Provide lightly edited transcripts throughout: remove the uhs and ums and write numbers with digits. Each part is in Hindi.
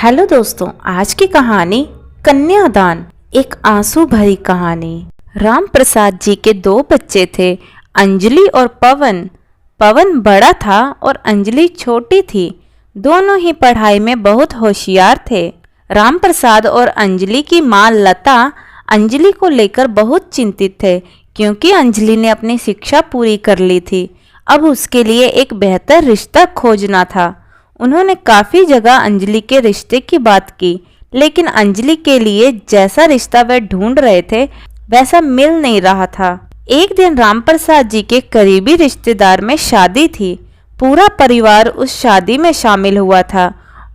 हेलो दोस्तों, आज की कहानी कन्यादान। एक आंसू भरी कहानी। राम प्रसाद जी के दो बच्चे थे, अंजलि और पवन। पवन बड़ा था और अंजलि छोटी थी। दोनों ही पढ़ाई में बहुत होशियार थे। राम प्रसाद और अंजलि की माँ लता अंजलि को लेकर बहुत चिंतित थे, क्योंकि अंजलि ने अपनी शिक्षा पूरी कर ली थी। अब उसके लिए एक बेहतर रिश्ता खोजना था। उन्होंने काफ़ी जगह अंजलि के रिश्ते की बात की, लेकिन अंजलि के लिए जैसा रिश्ता वह ढूंढ रहे थे वैसा मिल नहीं रहा था। एक दिन रामप्रसाद जी के करीबी रिश्तेदार में शादी थी। पूरा परिवार उस शादी में शामिल हुआ था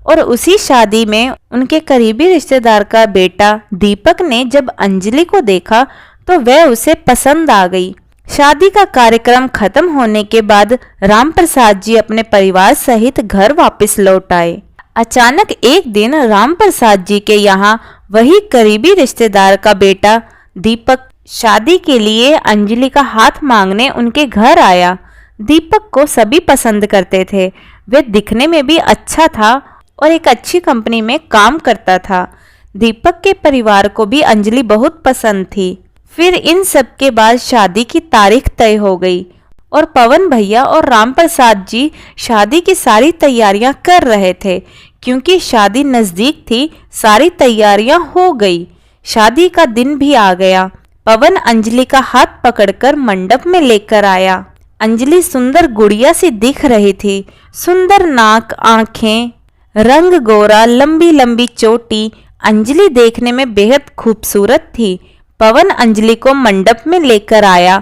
और उसी शादी में उनके करीबी रिश्तेदार का बेटा दीपक ने जब अंजलि को देखा तो वह उसे पसंद आ गई। शादी का कार्यक्रम खत्म होने के बाद रामप्रसाद जी अपने परिवार सहित घर वापस लौट आए। अचानक एक दिन रामप्रसाद जी के यहाँ वही करीबी रिश्तेदार का बेटा दीपक शादी के लिए अंजलि का हाथ मांगने उनके घर आया। दीपक को सभी पसंद करते थे। वह दिखने में भी अच्छा था और एक अच्छी कंपनी में काम करता था। दीपक के परिवार को भी अंजलि बहुत पसंद थी। फिर इन सब के बाद शादी की तारीख तय हो गई और पवन भैया और रामप्रसाद जी शादी की सारी तैयारियां कर रहे थे। क्योंकि शादी नज़दीक थी, सारी तैयारियां हो गई। शादी का दिन भी आ गया। पवन अंजलि का हाथ पकड़कर मंडप में लेकर आया। अंजलि सुंदर गुड़िया सी दिख रही थी। सुंदर नाक, आंखें, रंग गोरा, लंबी लंबी चोटी। अंजलि देखने में बेहद खूबसूरत थी। पवन अंजलि को मंडप में लेकर आया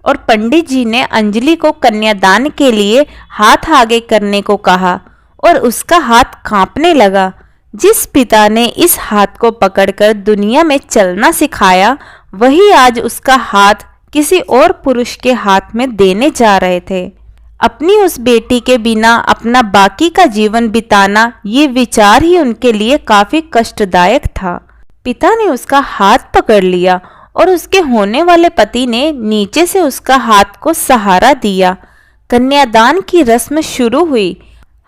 और पंडित जी ने अंजलि को कन्यादान के लिए हाथ आगे करने को कहा और उसका हाथ कांपने लगा। जिस पिता ने इस हाथ को पकड़कर दुनिया में चलना सिखाया, वही आज उसका हाथ किसी और पुरुष के हाथ में देने जा रहे थे। अपनी उस बेटी के बिना अपना बाकी का जीवन बिताना, ये विचार ही उनके लिए काफी कष्टदायक था। पिता ने उसका हाथ पकड़ लिया और उसके होने वाले पति ने नीचे से उसका हाथ को सहारा दिया। कन्यादान की रस्म शुरू हुई।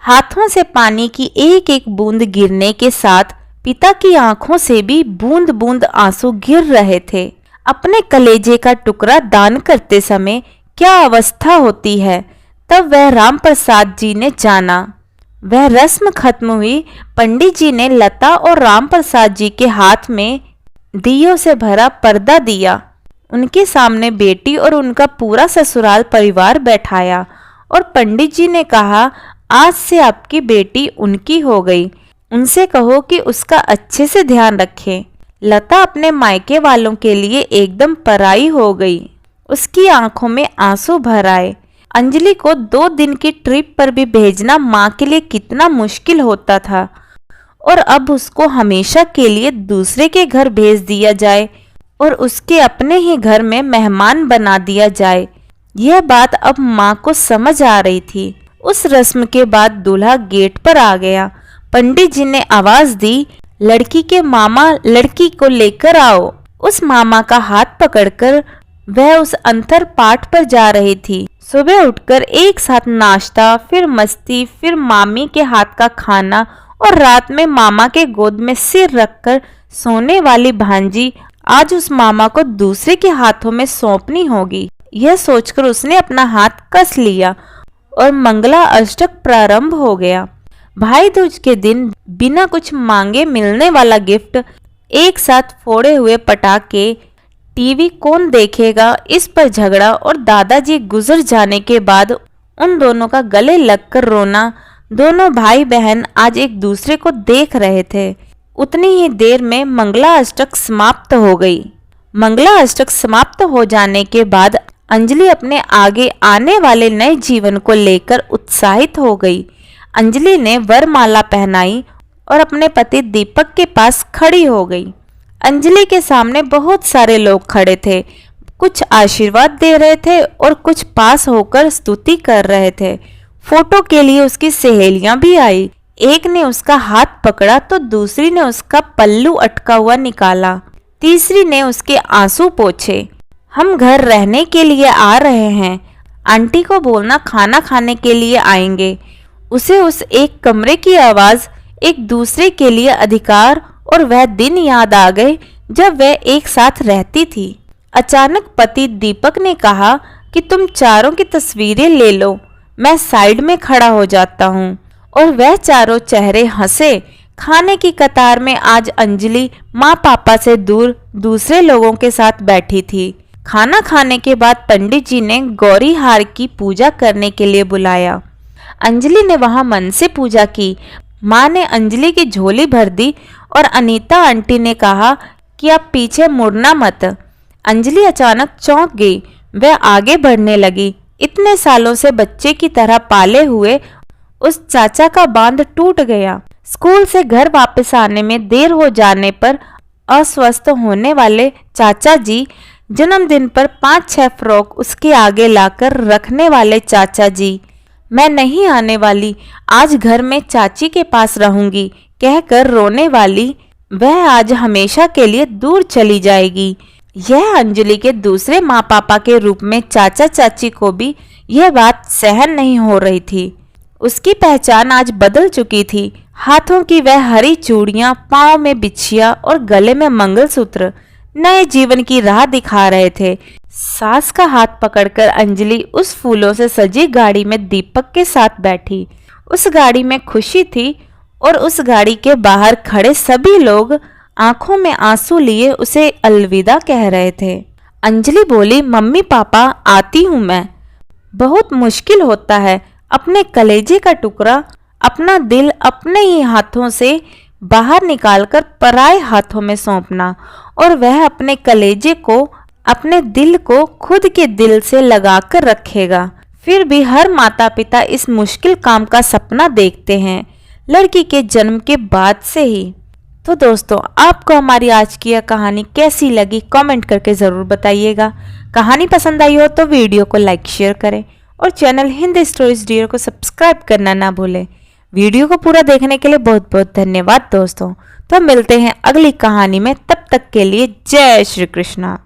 हाथों से पानी की एक एक बूंद गिरने के साथ पिता की आंखों से भी बूंद बूंद आंसू गिर रहे थे। अपने कलेजे का टुकड़ा दान करते समय क्या अवस्था होती है, तब वह रामप्रसाद जी ने जाना। वह रस्म खत्म हुई। पंडित जी ने लता और रामप्रसाद जी के हाथ में दियों से भरा पर्दा दिया। उनके सामने बेटी और उनका पूरा ससुराल परिवार बैठाया और पंडित जी ने कहा, आज से आपकी बेटी उनकी हो गई। उनसे कहो कि उसका अच्छे से ध्यान रखें। लता अपने मायके वालों के लिए एकदम पराई हो गई। उसकी आंखों में आंसू भर आए। अंजलि को 2 दिन की ट्रिप पर भी भेजना माँ के लिए कितना मुश्किल होता था, और अब उसको हमेशा के लिए दूसरे के घर भेज दिया जाए और उसके अपने ही घर में मेहमान बना दिया जाए। यह बात अब माँ को समझ आ रही थी। उस रस्म के बाद दूल्हा गेट पर आ गया। पंडित जी ने आवाज दी, लड़की के मामा लड़की को लेकर आओ। उस मामा का हाथ पकड़कर वह उस अंतर पाठ पर जा रही थी। सुबह उठकर एक साथ नाश्ता, फिर मस्ती, फिर मामी के हाथ का खाना और रात में मामा के गोद में सिर रखकर सोने वाली भांजी आज उस मामा को दूसरे के हाथों में सौंपनी होगी। यह सोचकर उसने अपना हाथ कस लिया और मंगला अष्टक प्रारंभ हो गया। भाई दूज के दिन बिना कुछ मांगे मिलने वाला गिफ्ट, एक साथ फोड़े हुए पटाखे, टीवी कौन देखेगा, इस पर झगड़ा और दादाजी गुजर जाने के बाद उन दोनों का गले लगकर रोना। दोनों भाई बहन आज एक दूसरे को देख रहे थे। उतनी ही देर में मंगला अष्टक समाप्त हो गई। मंगला अष्टक समाप्त हो जाने के बाद अंजलि अपने आगे आने वाले नए जीवन को लेकर उत्साहित हो गई। अंजलि ने वरमाला पहनाई और अपने पति दीपक के पास खड़ी हो गई। अंजलि के सामने बहुत सारे लोग खड़े थे। कुछ आशीर्वाद दे रहे थे और कुछ पास होकर स्तुति कर रहे थे। फोटो के लिए उसकी सहेलियां भी आई। एक ने उसका हाथ पकड़ा तो दूसरी ने उसका पल्लू अटका हुआ निकाला। तीसरी ने उसके आंसू पोंछे। हम घर रहने के लिए आ रहे हैं। आंटी को बोलना खाना खाने के लिए आएंगे। उसे उस एक कमरे की आवाज एक दूसरे के लिए अधिकार और वह दिन याद आ गए जब वह एक साथ रहती थी। अचानक पति दीपक ने कहा कि तुम चारों की तस्वीरें ले लो, मैं साइड में खड़ा हो जाता हूँ। और वह चारों चेहरे हंसे। खाने की कतार में आज अंजलि माँ पापा से दूर दूसरे लोगों के साथ बैठी थी। खाना खाने के बाद पंडित जी ने गौरी हार की पूजा करने के लिए बुलाया। अंजलि ने वहां मन से पूजा की। माँ ने अंजलि की झोली भर दी और अनीता आंटी ने कहा कि आप पीछे मुड़ना मत। अंजलि अचानक चौंक गई। वह आगे बढ़ने लगी। इतने सालों से बच्चे की तरह पाले हुए उस चाचा का बांध टूट गया। स्कूल से घर वापस आने में देर हो जाने पर अस्वस्थ होने वाले चाचा जी, जन्मदिन पर 5-6 फ्रॉक उसके आगे लाकर रखने वाले चाचा जी, मैं नहीं आने वाली, आज घर में चाची के पास रहूंगी कहकर रोने वाली, वह आज हमेशा के लिए दूर चली जाएगी। यह अंजलि के दूसरे माँ पापा के रूप में चाचा चाची को भी यह बात सहन नहीं हो रही थी। उसकी पहचान आज बदल चुकी थी। हाथों की वह हरी चूड़ियां, पाँव में बिछिया और गले में मंगलसूत्र नए जीवन की राह दिखा रहे थे। सास का हाथ पकड़कर अंजलि उस फूलों से सजी गाड़ी में दीपक के साथ बैठी। उस गाड़ी में खुशी थी और उस गाड़ी के बाहर खड़े सभी लोग आंखों में आंसू लिए उसे अलविदा कह रहे थे। अंजलि बोली, मम्मी पापा आती हूँ मैं। बहुत मुश्किल होता है अपने कलेजे का टुकड़ा, अपना दिल अपने ही हाथों से बाहर निकालकर पराए हाथों में सौंपना, और वह अपने कलेजे को, अपने दिल को खुद के दिल से लगाकर रखेगा। फिर भी हर माता पिता इस मुश्किल काम का सपना देखते हैं, लड़की के जन्म के बाद से ही। तो दोस्तों, आपको हमारी आज की यह कहानी कैसी लगी कमेंट करके ज़रूर बताइएगा। कहानी पसंद आई हो तो वीडियो को लाइक शेयर करें और चैनल हिंदी स्टोरीज डियर को सब्सक्राइब करना ना भूलें। वीडियो को पूरा देखने के लिए बहुत बहुत धन्यवाद दोस्तों। तो मिलते हैं अगली कहानी में, तब तक के लिए जय श्री कृष्णा।